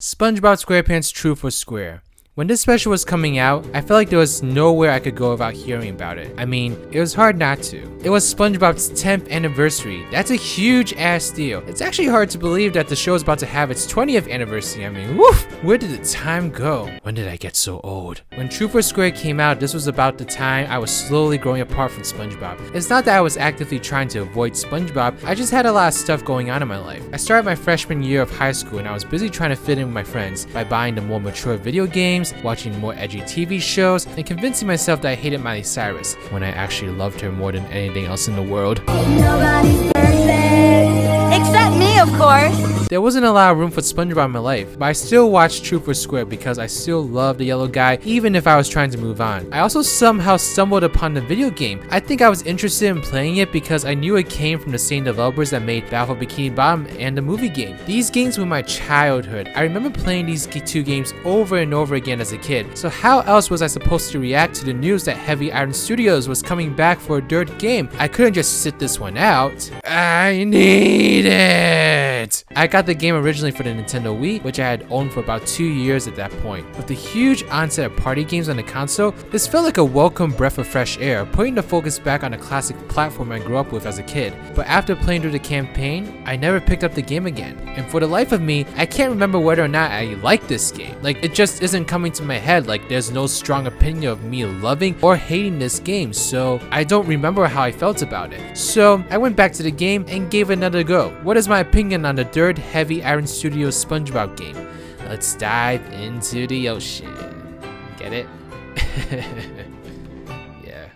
Spongebob Squarepants Truth or Square. When this special was coming out, I felt like there was nowhere I could go without hearing about it. I mean, it was hard not to. It was SpongeBob's 10th anniversary. That's a huge ass deal. It's actually hard to believe that the show is about to have its 20th anniversary. I mean, woof! Where did the time go? When did I get so old? When Truth or Square came out, this was about the time I was slowly growing apart from SpongeBob. It's not that I was actively trying to avoid SpongeBob, I just had a lot of stuff going on in my life. I started my freshman year of high school and I was busy trying to fit in with my friends by buying the more mature video games, watching more edgy TV shows, and convincing myself that I hated Miley Cyrus, when I actually loved her more than anything else in the world. Nobody's perfect, except me, of course. There wasn't a lot of room for SpongeBob in my life, but I still watched Truth or Square because I still loved the yellow guy, even if I was trying to move on. I also somehow stumbled upon the video game. I think I was interested in playing it because I knew it came from the same developers that made Battle for Bikini Bottom and the movie game. These games were my childhood. I remember playing these two games over and over again as a kid. So how else was I supposed to react to the news that Heavy Iron Studios was coming back for a third game? I couldn't just sit this one out. I need it! I got the game originally for the Nintendo Wii, which I had owned for about 2 years at that point. With the huge onset of party games on the console, this felt like a welcome breath of fresh air, putting the focus back on the classic platform I grew up with as a kid. But after playing through the campaign, I never picked up the game again. And for the life of me, I can't remember whether or not I like this game. Like, it just isn't coming to my head. Like, there's no strong opinion of me loving or hating this game, so I don't remember how I felt about it. So I went back to the game and gave it another go. What is my opinion on the third Heavy Iron Studios SpongeBob game? Let's dive into the ocean. Get it? Yeah.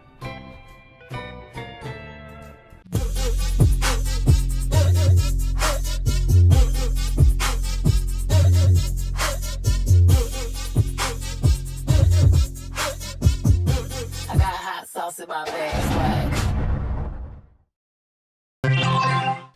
I got hot sauce in my bag, swag.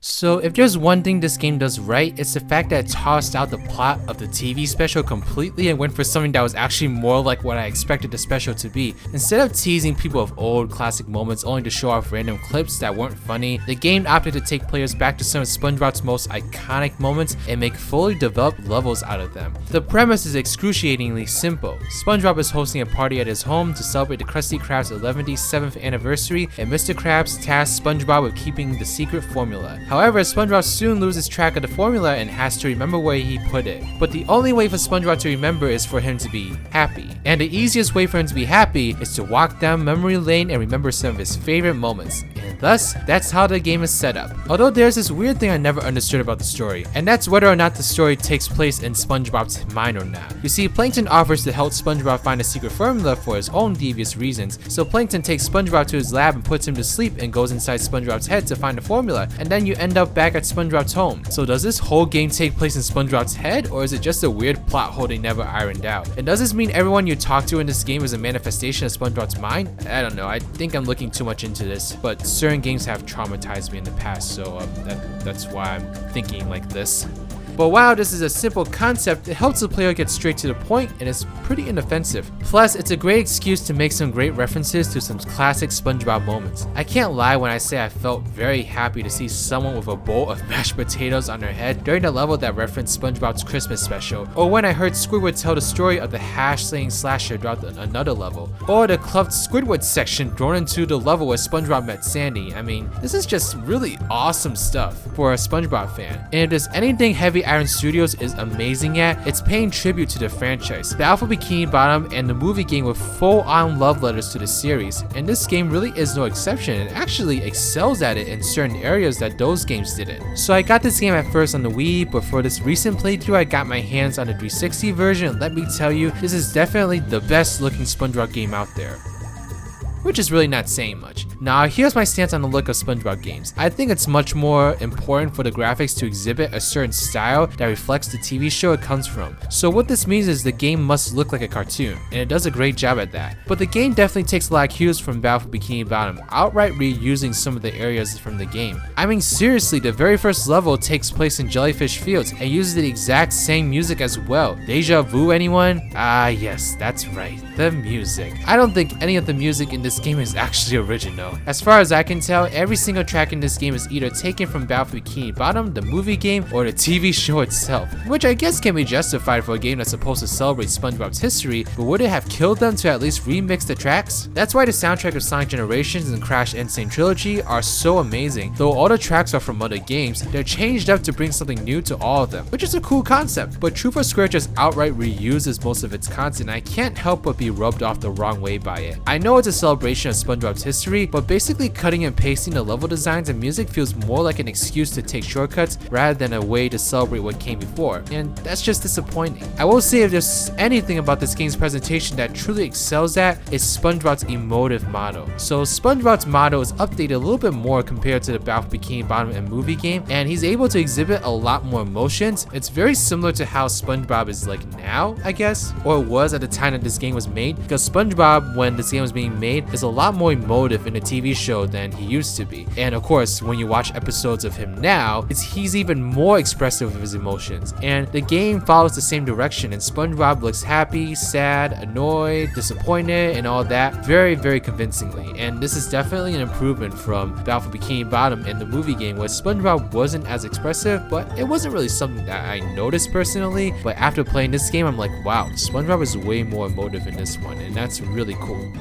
So if there's one thing this game does right, it's the fact that it tossed out the plot of the TV special completely and went for something that was actually more like what I expected the special to be. Instead of teasing people of old classic moments only to show off random clips that weren't funny, the game opted to take players back to some of SpongeBob's most iconic moments and make fully developed levels out of them. The premise is excruciatingly simple. SpongeBob is hosting a party at his home to celebrate the Krusty Krab's 11th anniversary, and Mr. Krabs tasks SpongeBob with keeping the secret formula. However, SpongeBob soon loses track of the formula and has to remember where he put it. But the only way for SpongeBob to remember is for him to be happy. And the easiest way for him to be happy is to walk down memory lane and remember some of his favorite moments. And thus, that's how the game is set up. Although there's this weird thing I never understood about the story, and that's whether or not the story takes place in SpongeBob's mind or not. You see, Plankton offers to help SpongeBob find a secret formula for his own devious reasons, so Plankton takes SpongeBob to his lab and puts him to sleep and goes inside SpongeBob's head to find the formula, and then you end up back at SpongeBob's home. So does this whole game take place in SpongeBob's head, or is it just a weird plot hole they never ironed out? And does this mean everyone you talk to in this game is a manifestation of SpongeBob's mind? I don't know, I think I'm looking too much into this, but certain games have traumatized me in the past, so that's why I'm thinking like this. But while this is a simple concept, it helps the player get straight to the point and it's pretty inoffensive. Plus, it's a great excuse to make some great references to some classic SpongeBob moments. I can't lie when I say I felt very happy to see someone with a bowl of mashed potatoes on their head during the level that referenced SpongeBob's Christmas special, or when I heard Squidward tell the story of the hash-slaying slasher throughout another level, or the clubbed Squidward section thrown into the level where SpongeBob met Sandy. I mean, this is just really awesome stuff for a SpongeBob fan. And if there's anything Heavy Iron Studios is amazing at, it's paying tribute to the franchise. Battle for Bikini Bottom and the movie game were full-on love letters to the series, and this game really is no exception. It actually excels at it in certain areas that those games didn't. So I got this game at first on the Wii, but for this recent playthrough I got my hands on the 360 version, and let me tell you, this is definitely the best looking SpongeBob game out there. Which is really not saying much. Now, here's my stance on the look of SpongeBob games. I think it's much more important for the graphics to exhibit a certain style that reflects the TV show it comes from. So what this means is the game must look like a cartoon, and it does a great job at that. But the game definitely takes a lot of cues from Battle for Bikini Bottom, outright reusing some of the areas from the game. I mean, seriously, the very first level takes place in Jellyfish Fields and uses the exact same music as well. Deja vu, anyone? Ah yes, that's right, the music. I don't think any of the music in this this game is actually original. As far as I can tell, every single track in this game is either taken from Battle for Bikini Bottom, the movie game, or the TV show itself, which I guess can be justified for a game that's supposed to celebrate SpongeBob's history, but would it have killed them to at least remix the tracks? That's why the soundtrack of Sonic Generations and Crash Insane Trilogy are so amazing. Though all the tracks are from other games, they're changed up to bring something new to all of them, which is a cool concept. But Truth or Square just outright reuses most of its content, and I can't help but be rubbed off the wrong way by it. I know it's a celebration of SpongeBob's history, but basically cutting and pasting the level designs and music feels more like an excuse to take shortcuts rather than a way to celebrate what came before, and that's just disappointing. I will say if there's anything about this game's presentation that truly excels at, is SpongeBob's emotive model. So SpongeBob's model is updated a little bit more compared to the Battle for Bikini Bottom and movie game, and he's able to exhibit a lot more emotions. It's very similar to how SpongeBob is like now, I guess, or was at the time that this game was made, because SpongeBob, when this game was being made, is a lot more emotive in the TV show than he used to be. And of course, when you watch episodes of him now, he's even more expressive of his emotions. And the game follows the same direction, and SpongeBob looks happy, sad, annoyed, disappointed, and all that very convincingly. And this is definitely an improvement from Battle for Bikini Bottom and the movie game, where SpongeBob wasn't as expressive, but it wasn't really something that I noticed personally. But after playing this game, I'm like, wow, SpongeBob is way more emotive in this one, and that's really cool.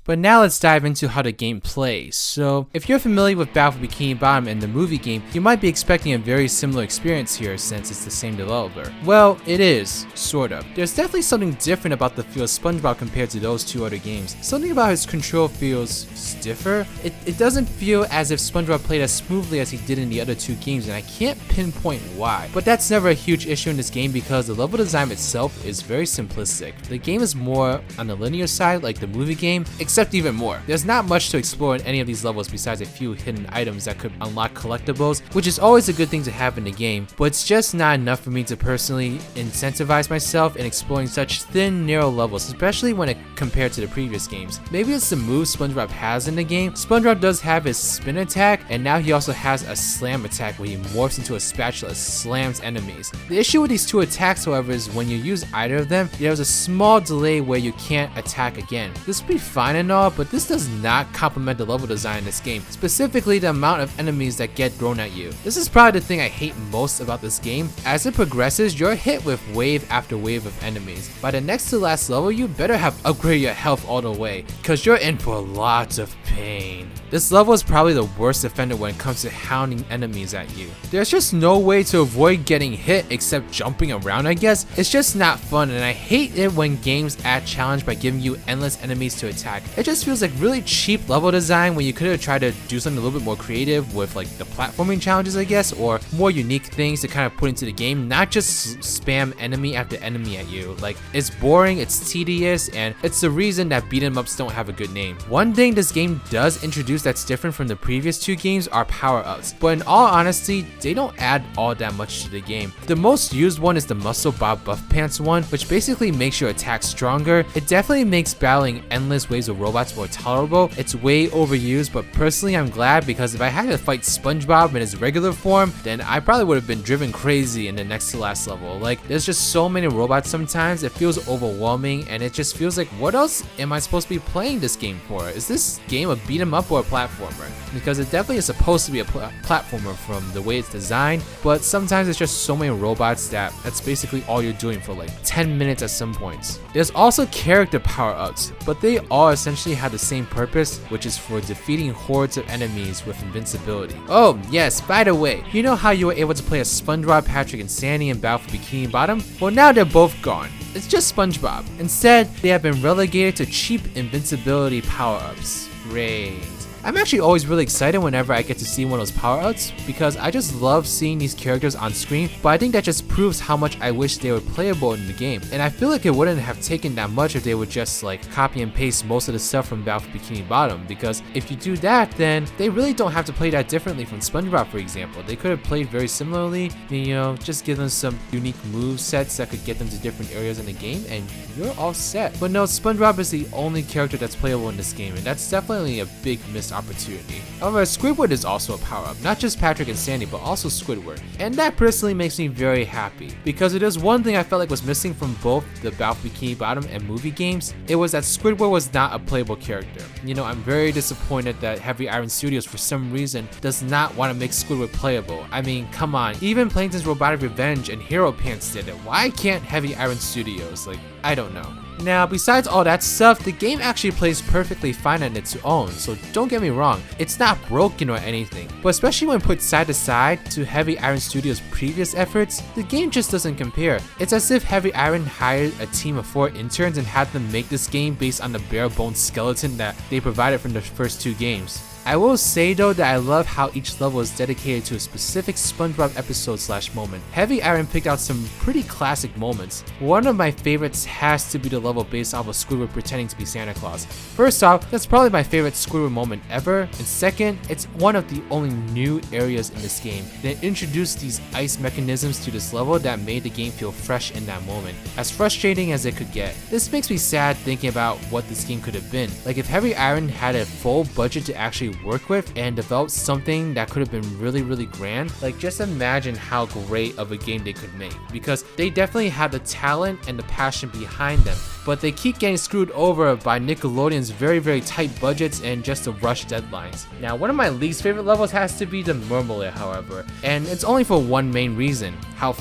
But now let's dive into how the game plays. So if you're familiar with Battle for Bikini Bottom and the movie game, you might be expecting a very similar experience here since it's the same developer. Well, it is, sort of. There's definitely something different about the feel of SpongeBob compared to those two other games. Something about his control feels stiffer. It doesn't feel as if SpongeBob played as smoothly as he did in the other two games, and I can't pinpoint why. But that's never a huge issue in this game because the level design itself is very simplistic. The game is more on the linear side like the movie game, except even more. There's not much to explore in any of these levels besides a few hidden items that could unlock collectibles, which is always a good thing to have in the game, but it's just not enough for me to personally incentivize myself in exploring such thin, narrow levels, especially when it compared to the previous games. Maybe it's the moves SpongeBob has in the game. SpongeBob does have his spin attack, and now he also has a slam attack where he morphs into a spatula and slams enemies. The issue with these two attacks, however, is when you use either of them, there's a small delay where you can't attack again. This would be fine and all, but this does not complement the level design in this game, specifically the amount of enemies that get thrown at you. This is probably the thing I hate most about this game. As it progresses, you're hit with wave after wave of enemies. By the next to last level, you better have upgraded your health all the way, cause you're in for lots of pain. This level is probably the worst offender when it comes to hounding enemies at you. There's just no way to avoid getting hit except jumping around, I guess. It's just not fun, and I hate it when games add challenge by giving you endless enemies to attack. It just feels like really cheap level design when you could have tried to do something a little bit more creative with like the platforming challenges, I guess, or more unique things to kind of put into the game, not just spam enemy after enemy at you. Like, it's boring, it's tedious, and it's the reason that beat 'em ups don't have a good name. One thing this game does introduce that's different from the previous two games are power-ups, but in all honesty, they don't add all that much to the game. The most used one is the Muscle Bob Buff Pants one, which basically makes your attack stronger. It definitely makes battling endless waves of robots more tolerable. It's way overused, but personally I'm glad, because if I had to fight SpongeBob in his regular form, then I probably would have been driven crazy in the next to last level. Like, there's just so many robots sometimes, it feels overwhelming, and it just feels like, what else am I supposed to be playing this game for? Is this game a beat 'em up or a platformer? Because it definitely is supposed to be a platformer from the way it's designed, but sometimes it's just so many robots that that's basically all you're doing for like 10 minutes at some points. There's also character power-ups, but they all essentially have the same purpose, which is for defeating hordes of enemies with invincibility. Oh yes, by the way, you know how you were able to play as SpongeBob, Patrick, and Sandy in Battle for Bikini Bottom? Well, now they're both gone. It's just SpongeBob. Instead, they have been relegated to cheap invincibility power-ups. Great. I'm actually always really excited whenever I get to see one of those power-ups, because I just love seeing these characters on screen, but I think that just proves how much I wish they were playable in the game. And I feel like it wouldn't have taken that much if they would just like copy and paste most of the stuff from Battle for Bikini Bottom, because if you do that, then they really don't have to play that differently from SpongeBob, for example. They could have played very similarly, you know, just give them some unique move sets that could get them to different areas in the game, and you're all set. But no, SpongeBob is the only character that's playable in this game, and that's definitely a big miss missed opportunity. However, Squidward is also a power-up, not just Patrick and Sandy, but also Squidward. And that personally makes me very happy, because it is one thing I felt like was missing from both the Battle for Bikini Bottom and movie games. It was that Squidward was not a playable character. You know, I'm very disappointed that Heavy Iron Studios for some reason does not want to make Squidward playable. I mean, come on, even Plankton's Robotic Revenge and Hero Pants did it. Why can't Heavy Iron Studios? Like, I don't know. Now, besides all that stuff, the game actually plays perfectly fine on its own, so don't get me wrong, it's not broken or anything, but especially when put side to side to Heavy Iron Studios' previous efforts, the game just doesn't compare. It's as if Heavy Iron hired a team of 4 interns and had them make this game based on the bare bones skeleton that they provided from the first 2 games. I will say though that I love how each level is dedicated to a specific SpongeBob episode / moment. Heavy Iron picked out some pretty classic moments. One of my favorites has to be the level based off of Squidward pretending to be Santa Claus. First off, that's probably my favorite Squidward moment ever, and second, it's one of the only new areas in this game that introduced these ice mechanisms to this level that made the game feel fresh in that moment, as frustrating as it could get. This makes me sad thinking about what this game could have been. Like if Heavy Iron had a full budget to actually work with and develop something that could have been really grand, like just imagine how great of a game they could make, because they definitely have the talent and the passion behind them, but they keep getting screwed over by Nickelodeon's very tight budgets and just the rush deadlines. Now, one of my least favorite levels has to be the Murmler, however, and it's only for one main reason: how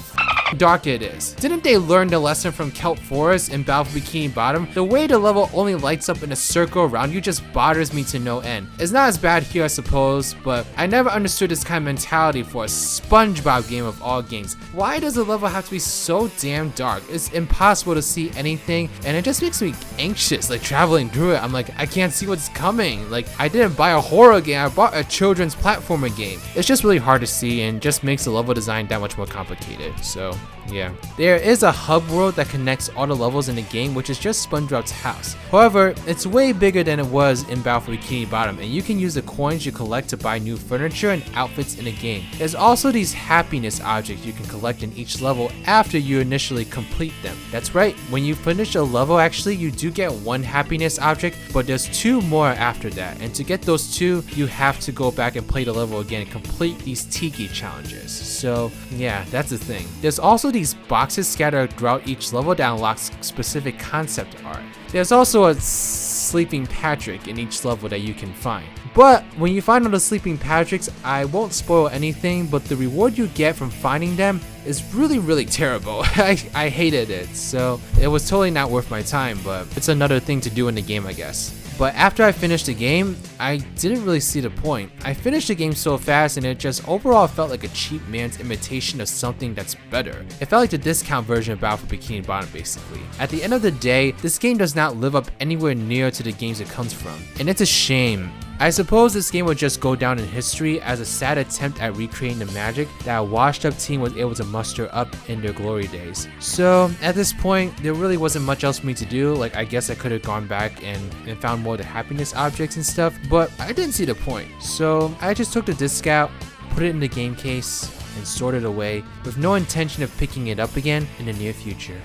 dark it is. Didn't they learn the lesson from Kelp Forest in Battle for Bikini Bottom? The way the level only lights up in a circle around you just bothers me to no end. It's not as bad here, I suppose, but I never understood this kind of mentality for a SpongeBob game of all games. Why does the level have to be so damn dark? It's impossible to see anything, and it just makes me anxious, like traveling through it. I'm like, I can't see what's coming. Like, I didn't buy a horror game, I bought a children's platformer game. It's just really hard to see and just makes the level design that much more complicated. So yeah. There is a hub world that connects all the levels in the game, which is just SpongeBob's house. However, it's way bigger than it was in Battle for Bikini Bottom, and you can use the coins you collect to buy new furniture and outfits in the game. There's also these happiness objects you can collect in each level after you initially complete them. That's right, when you finish a level, actually you do get 1 happiness object, but there's 2 more after that, and to get those 2, you have to go back and play the level again and complete these Tiki challenges. So yeah, that's the thing. There's also these boxes scattered throughout each level that unlocks specific concept art. There's also a Sleeping Patrick in each level that you can find. But when you find all the Sleeping Patricks, I won't spoil anything, but the reward you get from finding them is really terrible. I hated it, so it was totally not worth my time, but it's another thing to do in the game, I guess. But after I finished the game, I didn't really see the point. I finished the game so fast and it just overall felt like a cheap man's imitation of something that's better. It felt like the discount version of Battle for Bikini Bottom basically. At the end of the day, this game does not live up anywhere near to the games it comes from, and it's a shame. I suppose this game would just go down in history as a sad attempt at recreating the magic that a washed up team was able to muster up in their glory days. So at this point, there really wasn't much else for me to do. Like, I guess I could have gone back and found more of the happiness objects and stuff, but I didn't see the point. So I just took the disc out, put it in the game case, and stored it away with no intention of picking it up again in the near future.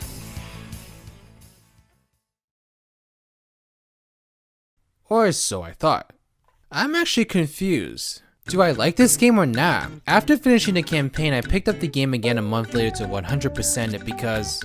Or so I thought. I'm actually confused. Do I like this game or not? After finishing the campaign, I picked up the game again a month later to 100% it because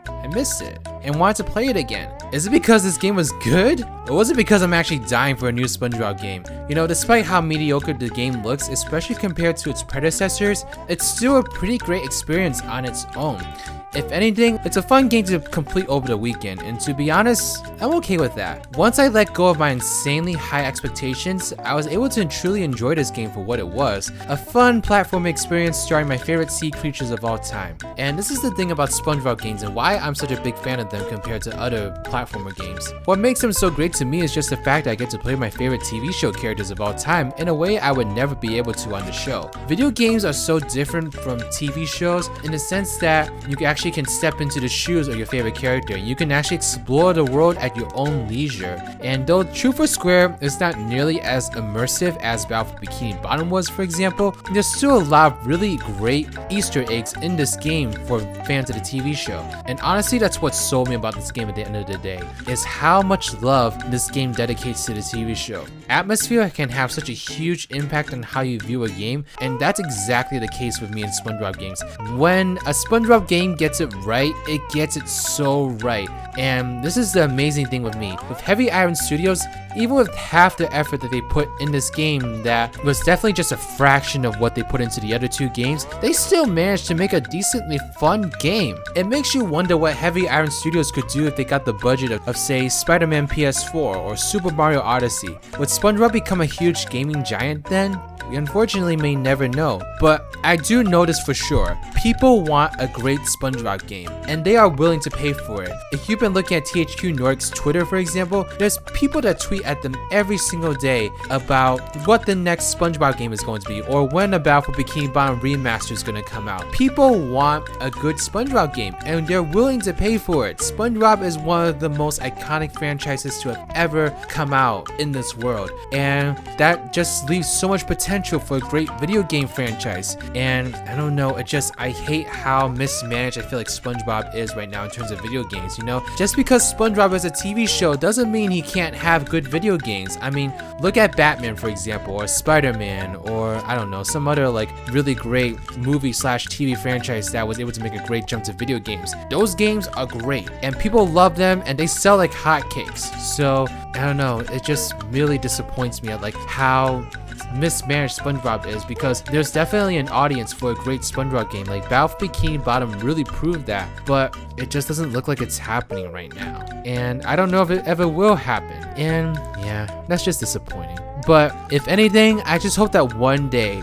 I missed it and wanted to play it again. Is it because this game was good? Or was it because I'm actually dying for a new SpongeBob game? You know, despite how mediocre the game looks, especially compared to its predecessors, it's still a pretty great experience on its own. If anything, it's a fun game to complete over the weekend, and to be honest, I'm okay with that. Once I let go of my insanely high expectations, I was able to truly enjoy this game for what it was, a fun platforming experience starring my favorite sea creatures of all time. And this is the thing about SpongeBob games and why I'm such a big fan of them compared to other platformer games. What makes them so great to me is just the fact that I get to play my favorite TV show characters of all time in a way I would never be able to on the show. Video games are so different from TV shows in the sense that you can actually actually can step into the shoes of your favorite character. You can actually explore the world at your own leisure. And though True for Square is not nearly as immersive as Battle for Bikini Bottom was, for example, there's still a lot of really great Easter eggs in this game for fans of the TV show. And honestly, that's what sold me about this game at the end of the day, is how much love this game dedicates to the TV show. Atmosphere can have such a huge impact on how you view a game, and that's exactly the case with me in SpongeBob games. When a SpongeBob game gets it right, it gets it so right. And this is the amazing thing with me. With Heavy Iron Studios, even with half the effort that they put in this game that was definitely just a fraction of what they put into the other two games, they still managed to make a decently fun game. It makes you wonder what Heavy Iron Studios could do if they got the budget of say, Spider-Man PS4 or Super Mario Odyssey. Would SpongeBob become a huge gaming giant then? We unfortunately may never know, but I do know this for sure. People want a great SpongeBob game, and they are willing to pay for it. If you've been looking at THQ Nordic's Twitter, for example, there's people that tweet at them every single day about what the next SpongeBob game is going to be, or when a Battle for Bikini Bottom remaster is going to come out. People want a good SpongeBob game, and they're willing to pay for it. SpongeBob is one of the most iconic franchises to have ever come out in this world, and that just leaves so much potential for a great video game franchise. And I don't know, I hate how mismanaged I feel like SpongeBob is right now in terms of video games, you know? Just because SpongeBob is a TV show doesn't mean he can't have good video games. I mean, look at Batman, for example, or Spider-Man, or I don't know, some other like really great movie slash TV franchise that was able to make a great jump to video games. Those games are great, and people love them, and they sell like hotcakes. So, I don't know, it just really disappoints me at like how mismanaged SpongeBob is, because there's definitely an audience for a great SpongeBob game. Like Battle for Bikini Bottom really proved that, but it just doesn't look like it's happening right now, and I don't know if it ever will happen. And yeah, that's just disappointing. But if anything, I just hope that one day,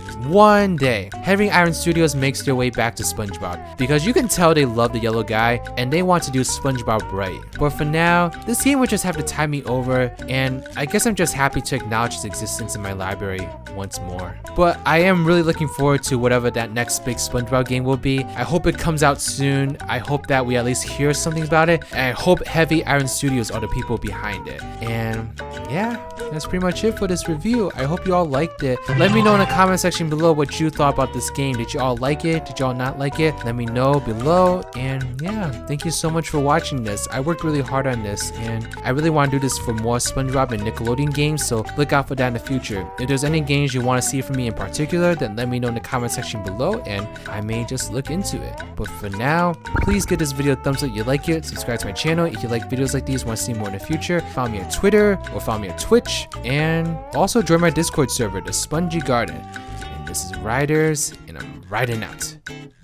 Heavy Iron Studios makes their way back to SpongeBob, because you can tell they love the yellow guy and they want to do SpongeBob right. But for now, this game would just have to tide me over, and I guess I'm just happy to acknowledge its existence in my library once more. But I am really looking forward to whatever that next big SpongeBob game will be. I hope it comes out soon. I hope that we at least hear something about it, and I hope Heavy Iron Studios are the people behind it. And yeah, that's pretty much it for this review. I hope you all liked it. Let me know in the comment section below what you thought about this game. Did you all like it? Did you all not like it? Let me know below. And yeah, thank you so much for watching this. I worked really hard on this, and I really want to do this for more SpongeBob and Nickelodeon games, so look out for that in the future. If there's any games you want to see from me in particular, then let me know in the comment section below, and I may just look into it. But for now, please give this video a thumbs up if you like it. Subscribe to my channel if you like videos like these, want to see more in the future. Follow me on Twitter, or follow me on Twitch, and also join my Discord server, the Spongy Garden. And this is Riders, and I'm riding out.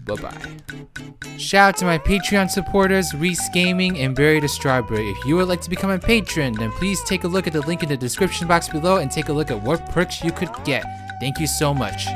Bye-bye. Shout out to my Patreon supporters, Reese Gaming and Barry the Strawberry. If you would like to become a patron, then please take a look at the link in the description box below and take a look at what perks you could get. Thank you so much.